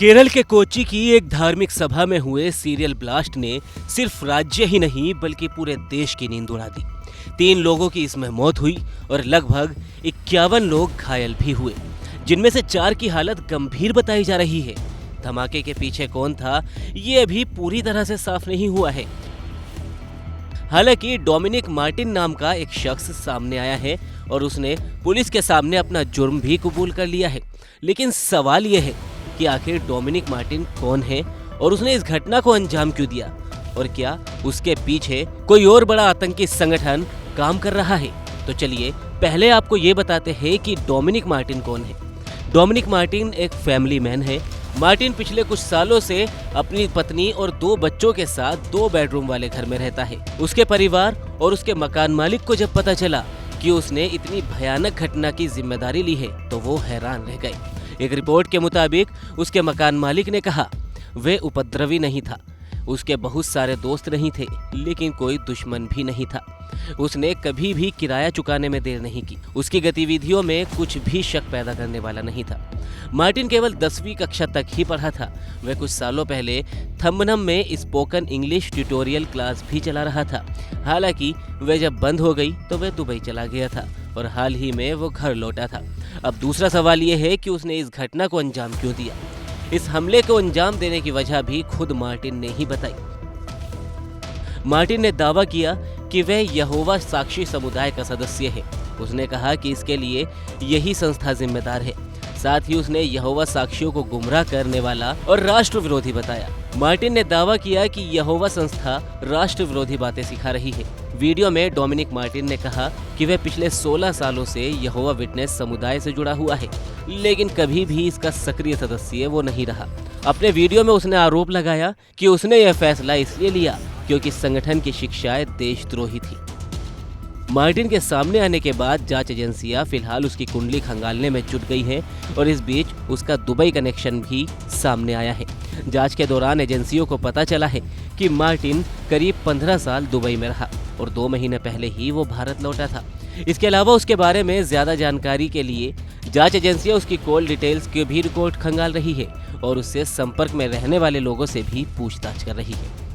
केरल के कोच्चि की एक धार्मिक सभा में हुए सीरियल ब्लास्ट ने सिर्फ राज्य ही नहीं बल्कि पूरे देश की नींद उड़ा दी। 3 लोगों की इसमें मौत हुई और लगभग 51 लोग घायल भी हुए, जिनमें से 4 की हालत गंभीर बताई जा रही है। धमाके के पीछे कौन था, ये अभी पूरी तरह से साफ नहीं हुआ है। हालांकि डोमिनिक मार्टिन नाम का एक शख्स सामने आया है और उसने पुलिस के सामने अपना जुर्म भी कबूल कर लिया है। लेकिन सवाल यह है कि आखिर डोमिनिक मार्टिन कौन है और उसने इस घटना को अंजाम क्यों दिया, और क्या उसके पीछे कोई और बड़ा आतंकी संगठन काम कर रहा है। तो चलिए पहले आपको ये बताते हैं कि डोमिनिक मार्टिन कौन है। डोमिनिक मार्टिन एक फैमिली मैन है। मार्टिन पिछले कुछ सालों से अपनी पत्नी और 2 बच्चों के साथ 2 बेडरूम वाले घर में रहता है। उसके परिवार और उसके मकान मालिक को जब पता चला कि उसने इतनी भयानक घटना की जिम्मेदारी ली है तो वो हैरान रह गए। एक रिपोर्ट के मुताबिक उसके मकान मालिक ने कहा वह उपद्रवी नहीं था, उसके बहुत सारे दोस्त नहीं थे, लेकिन कोई दुश्मन भी नहीं था। उसने कभी भी किराया चुकाने में देर नहीं की। उसकी गतिविधियों में कुछ भी शक पैदा करने वाला नहीं था। मार्टिन केवल 10वीं कक्षा तक ही पढ़ा था। वह कुछ सालों पहले थम्बनम में स्पोकन इंग्लिश ट्यूटोरियल क्लास भी चला रहा था। हालांकि वह जब बंद हो गई तो वह दुबई चला गया था और हाल ही में वो घर लौटा था। अब दूसरा सवाल यह है कि उसने इस घटना को अंजाम क्यों दिया। इस हमले को अंजाम देने की वजह भी खुद मार्टिन ने ही बताई। मार्टिन ने दावा किया कि वह यहोवा साक्षी समुदाय का सदस्य है। उसने कहा कि इसके लिए यही संस्था जिम्मेदार है। साथ ही उसने यहोवा साक्षियों को गुमराह करने वाला और राष्ट्र विरोधी बताया। मार्टिन ने दावा किया कि यहोवा संस्था राष्ट्र विरोधी बातें सिखा रही है। वीडियो में डोमिनिक मार्टिन ने कहा कि वह पिछले 16 सालों से यहोवा विटनेस समुदाय से जुड़ा हुआ है, लेकिन कभी भी इसका सक्रिय सदस्य वो नहीं रहा। अपने वीडियो में उसने आरोप लगाया कि उसने यह फैसला इसलिए लिया क्योंकि संगठन की शिक्षाएं देशद्रोही थी। मार्टिन के सामने आने के बाद जांच एजेंसियां फिलहाल उसकी कुंडली खंगालने में जुट गई हैं और इस बीच उसका दुबई कनेक्शन भी सामने आया है। जांच के दौरान एजेंसियों को पता चला है कि मार्टिन करीब 15 साल दुबई में रहा और 2 महीने पहले ही वो भारत लौटा था। इसके अलावा उसके बारे में ज्यादा जानकारी के लिए जांच एजेंसियां उसकी कॉल डिटेल्स की भी रिकॉर्ड खंगाल रही है और उससे संपर्क में रहने वाले लोगों से भी पूछताछ कर रही है।